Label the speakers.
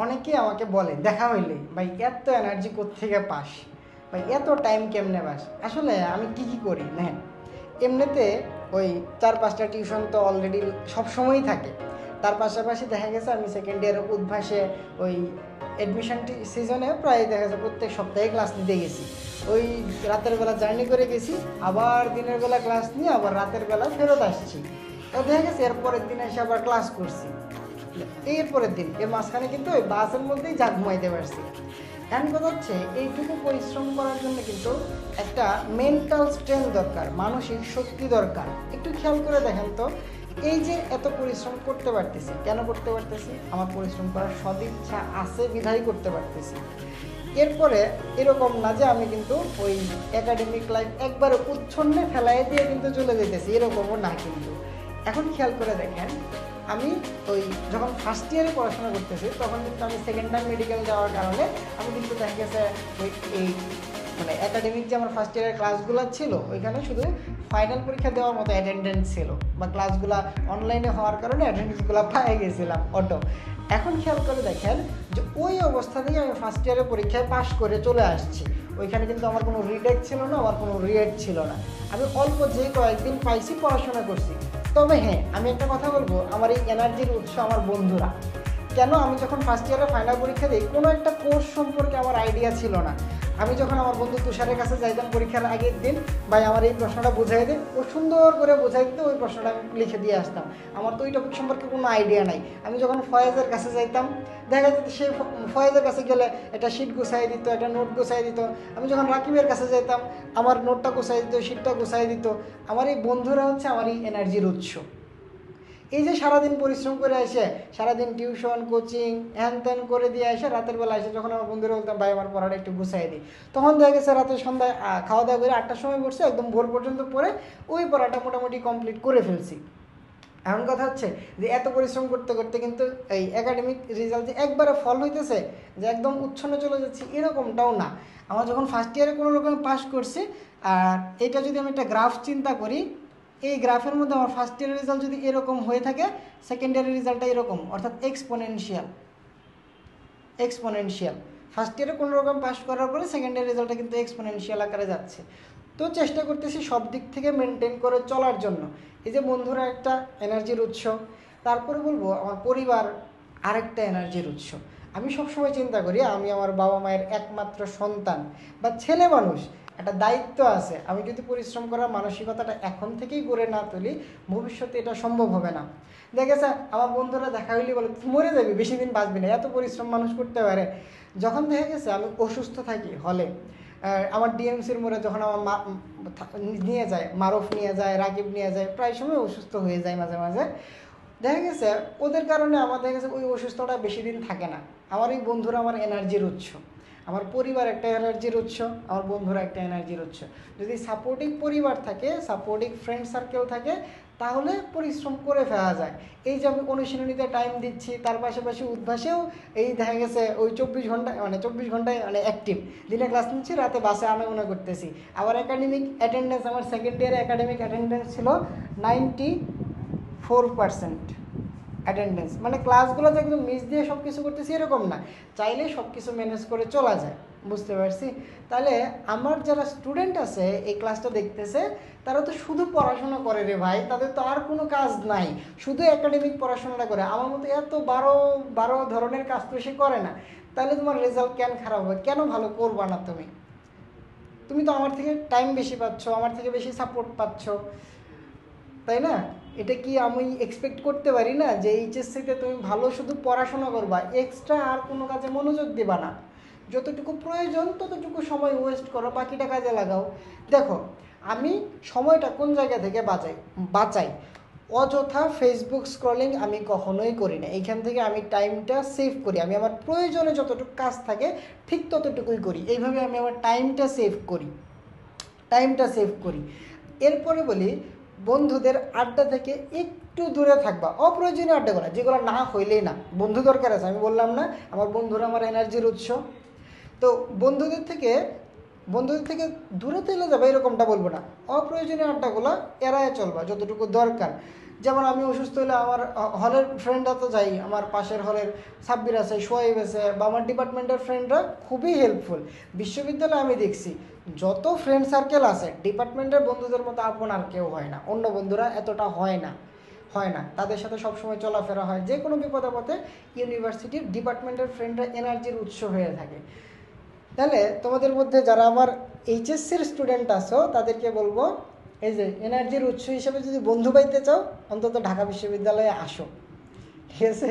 Speaker 1: অনেকেই আমাকে বলে দেখা হইলে, ভাই এত এনার্জি কোত্থেকে পাস, ভাই এত টাইম কেমনে পাস। আসলে আমি কি করি দেখেন, এমনিতে ওই 4-5টা টিউশন তো অলরেডি সবসময়ই থাকে। তার পাশাপাশি দেখা গেছে আমি সেকেন্ড ইয়ারের উদ্ভাসে ওই অ্যাডমিশন সিজনে প্রায় দেখা যাচ্ছে প্রত্যেক সপ্তাহে ক্লাস নিতে গেছি। ওই রাতের বেলা জার্নি করে গেছি, আবার দিনের বেলা ক্লাস নিয়ে আবার রাতের বেলা ফেরত আসছি। তো দেখা গেছে এরপরের দিন এসে আবার ক্লাস করছি, এরপরের দিন এর মাঝখানে কিন্তু ওই বাসের মধ্যেই যা ঘুমাইতে পারছি। এখন কথা হচ্ছে এইটুকু পরিশ্রম করার জন্য কিন্তু একটা মেন্টাল স্ট্রেংথ দরকার, মানসিক শক্তি দরকার। একটু খেয়াল করে দেখেন তো, এই যে এত পরিশ্রম করতে পারতেছি, কেন করতে পারতেছি? আমার পরিশ্রম করার সদিচ্ছা আছে বিধায় করতে পারতেছি। এরপরে এরকম না যে আমি কিন্তু ওই একাডেমিক লাইফ একবারে উচ্ছন্নে ফেলাই দিয়ে কিন্তু চলে যেতেছি, এরকমও না কিন্তু। এখন খেয়াল করে দেখেন, আমি ওই যখন ফার্স্ট ইয়ারে পড়াশোনা করতেছি তখন কিন্তু আমি সেকেন্ড টাইম মেডিকেল যাওয়ার কারণে আমি কিন্তু দেখা গেছে ওই এই মানে একাডেমিক যে আমার ফার্স্ট ইয়ারের ক্লাসগুলো ছিল ওইখানে শুধু ফাইনাল পরীক্ষা দেওয়ার মতো অ্যাটেন্ডেন্স ছিল, বা ক্লাসগুলো অনলাইনে হওয়ার কারণে অ্যাটেন্ডেন্সগুলো পেয়ে গেছিলাম অটো। এখন খেয়াল করে দেখেন যে ওই অবস্থা থেকে আমি ফার্স্ট ইয়ারের পরীক্ষায় পাশ করে চলে আসছি। ওইখানে কিন্তু আমার কোনো রিটেক ছিল না, আমার কোনো রিয়েট ছিল না। আমি অল্প যে কয়েকদিন পাইছি পড়াশোনা করছি। তবে হ্যাঁ, আমি একটা কথা বলবো, আমার এই এনার্জির উৎস আমার বন্ধুরা। কেন? আমি যখন ফার্স্ট ইয়ারে ফাইনাল পরীক্ষা দিই কোনো একটা কোর্স সম্পর্কে আমার আইডিয়া ছিল না। আমি যখন আমার বন্ধু তুষারের কাছে যাইতাম পরীক্ষার আগের দিন, ভাই আমার এই প্রশ্নটা বুঝাই দে, ও সুন্দর করে বোঝাই দিতে ওই প্রশ্নটা আমি লিখে দিয়ে আসতাম। আমার তো ওই টপিক সম্পর্কে কোনো আইডিয়া নাই। আমি যখন ফয়েজের কাছে যাইতাম, দেখা যেত সেই ফয়েজের কাছে গেলে একটা শিট গুছাই দিত, একটা নোট গুছাই দিত। আমি যখন রাকিবের কাছে যেতাম, আমার নোটটা গুছাই দিত, শিটটা গুছাই দিত। আমার এই বন্ধুরা হচ্ছে আমার এই এনার্জির উৎস। এই যে সারাদিন পরিশ্রম করে এসে সারাদিন টিউশন কোচিং হ্যান ত্যান করে দিয়ে এসে রাতের বেলা এসে যখন আমার বন্ধুরা বলতাম ভাই আমার পড়াটা একটু গুছাই দিই, তখন দেখা গেছে রাতে সন্ধ্যায় খাওয়া দাওয়া করে 8টার সময় পড়ছে, একদম ভোর পর্যন্ত পড়ে ওই পড়াটা মোটামুটি কমপ্লিট করে ফেলছি। এমন কথা হচ্ছে যে এত পরিশ্রম করতে করতে কিন্তু এই একাডেমিক রেজাল্ট যে একবারে ফল হইতেছে, যে একদম উচ্ছন্নে চলে যাচ্ছি, এরকমটাও না। আমার যখন ফার্স্ট ইয়ারে কোনো রকম পাস করছি, আর এটা যদি আমি একটা গ্রাফ চিন্তা করি, এই গ্রাফের মধ্যে আমার ফার্স্ট ইয়ারের রেজাল্ট যদি এরকম হয়ে থাকে, সেকেন্ড ইয়ারের রেজাল্টটা এরকম, অর্থাৎ এক্সপোনেনশিয়াল। এক্সপোনেনশিয়াল ফার্স্ট ইয়ারে কোনো রকম পাস করার পরে সেকেন্ড ইয়ার রেজাল্টটা কিন্তু এক্সপোনেনশিয়াল আকারে যাচ্ছে। তো চেষ্টা করতেছি সব দিক থেকে মেনটেন করে চলার জন্য। এই যে বন্ধুরা একটা এনার্জির উৎস, তারপরে বলবো আমার পরিবার আরেকটা এনার্জির উৎস। আমি সবসময় চিন্তা করি আমি আমার বাবা মায়ের একমাত্র সন্তান বা ছেলে মানুষ, একটা দায়িত্ব আছে। আমি যদি পরিশ্রম করার মানসিকতাটা এখন থেকেই গড়ে না তুলি, ভবিষ্যতে এটা সম্ভব হবে না। দেখেছে আমার বন্ধুরা দেখা হইলে বলে তুই মরে যাবি, বেশি দিন বাঁচবি না, এত পরিশ্রম মানুষ করতে পারে। যখন দেখা গেছে আমি অসুস্থ থাকি হলে, আমার ডিএমসির মোড়ে যখন আমার মা নিয়ে যায়, মারুফ নিয়ে যায়, রাকিব নিয়ে যায়, প্রায় সময় অসুস্থ হয়ে যায় মাঝে মাঝে। দেখা গেছে ওদের কারণে আমার দেখা গেছে ওই অসুস্থতা বেশি দিন থাকে না। আমার এই বন্ধুরা আমার এনার্জির উৎস, আমার পরিবার একটা এনার্জির উৎস, আমার বন্ধুরা একটা এনার্জির উৎস। যদি সাপোর্টিভ পরিবার থাকে, সাপোর্টিভ ফ্রেন্ড সার্কেল থাকে, তাহলে পরিশ্রম করে ফেলা যায়। এই যে আমি অনুশীলনীতে টাইম দিচ্ছি, তার পাশাপাশি উদ্ভাসেও এই দেখা গেছে ওই 24 ঘন্টায় মানে অ্যাক্টিভ। দিনে ক্লাস নিচ্ছি, রাতে বাসে আনাগোনা করতেছি। আবার একাডেমিক অ্যাটেন্ডেন্স, আমার সেকেন্ড ইয়ারে একাডেমিক অ্যাটেন্ডেন্স ছিল 94%। অ্যাটেন্ডেন্স মানে ক্লাসগুলোতে একদম মিস দিয়ে সব কিছু করতেছি এরকম না, চাইলে সব কিছু ম্যানেজ করে চলা যায়। বুঝতে পারছি? তাহলে আমার যারা স্টুডেন্ট আছে এই ক্লাসটা দেখতেছে, তারা তো শুধু পড়াশোনা করে রে ভাই, তাদের তো আর কোনো কাজ নাই, শুধু একাডেমিক পড়াশোনাটা করে। আমার মতো এত বারো বারো ধরনের কাজ তো সে করে না। তাহলে তোমার রেজাল্ট কেন খারাপ হবে? কেন ভালো করবা না তুমি? তুমি তো আমার থেকে টাইম বেশি পাচ্ছ, আমার থেকে বেশি সাপোর্ট পাচ্ছ, তাই না? এটা কি আমি এক্সপেক্ট করতে পারি না যে এইচএসসিতে তুমি ভালো শুধু পড়াশোনা করবা, এক্সট্রা আর কোনো কাজে মনোযোগ দেবা না? যতটুকু প্রয়োজন ততটুকু সময় ওয়েস্ট করো, বাকিটা কাজে লাগাও। দেখো, আমি সময়টা কোন জায়গা থেকে বাঁচাই? অযথা ফেসবুক স্ক্রলিং আমি কখনোই করি না। এইখান থেকে আমি টাইমটা সেভ করি। আমি আমার প্রয়োজনে যতটুকু কাজ থাকে ঠিক ততটুকুই করি। এইভাবে আমি আমার টাইমটা সেভ করি। এরপরে বলি, বন্ধুদের আড্ডা থেকে একটু দূরে থাকবা। অপ্রয়োজনীয় আড্ডাগুলো যেগুলো না হইলেই না, বন্ধু দরকার আছে, আমি বললাম না আমার বন্ধুরা আমার এনার্জির উৎস। তো বন্ধুদের থেকে দূরে চলে যাবে এরকমটা বলবো না, অপ্রয়োজনীয় আড্ডাগুলো এড়ায় চলবা যতটুকু দরকার। যেমন আমি অসুস্থ হলে আমার হলের ফ্রেন্ডরা তো যাই, আমার পাশের হলের সাব্বির আছে, সোয়াইব আছে, বা আমার ডিপার্টমেন্টের ফ্রেন্ডরা খুবই হেল্পফুল। বিশ্ববিদ্যালয়ে আমি দেখছি যত ফ্রেন্ড সার্কেল আছে ডিপার্টমেন্টের বন্ধুদের মতো আপন আর কেউ হয় না, অন্য বন্ধুরা এতটা হয় না, তাদের সাথে সবসময় চলাফেরা হয়। যে কোনো বিপদ আপদে ইউনিভার্সিটির ডিপার্টমেন্টের ফ্রেন্ডরা এনার্জির উৎস হয়ে থাকে। তাহলে তোমাদের মধ্যে যারা আমার এইচএসসির স্টুডেন্ট আছো তাদেরকে বলবো, এই যে এনার্জির উৎস হিসেবে যদি বন্ধু পাইতে চাও অন্তত ঢাকা বিশ্ববিদ্যালয়ে আসো, ঠিক আছে।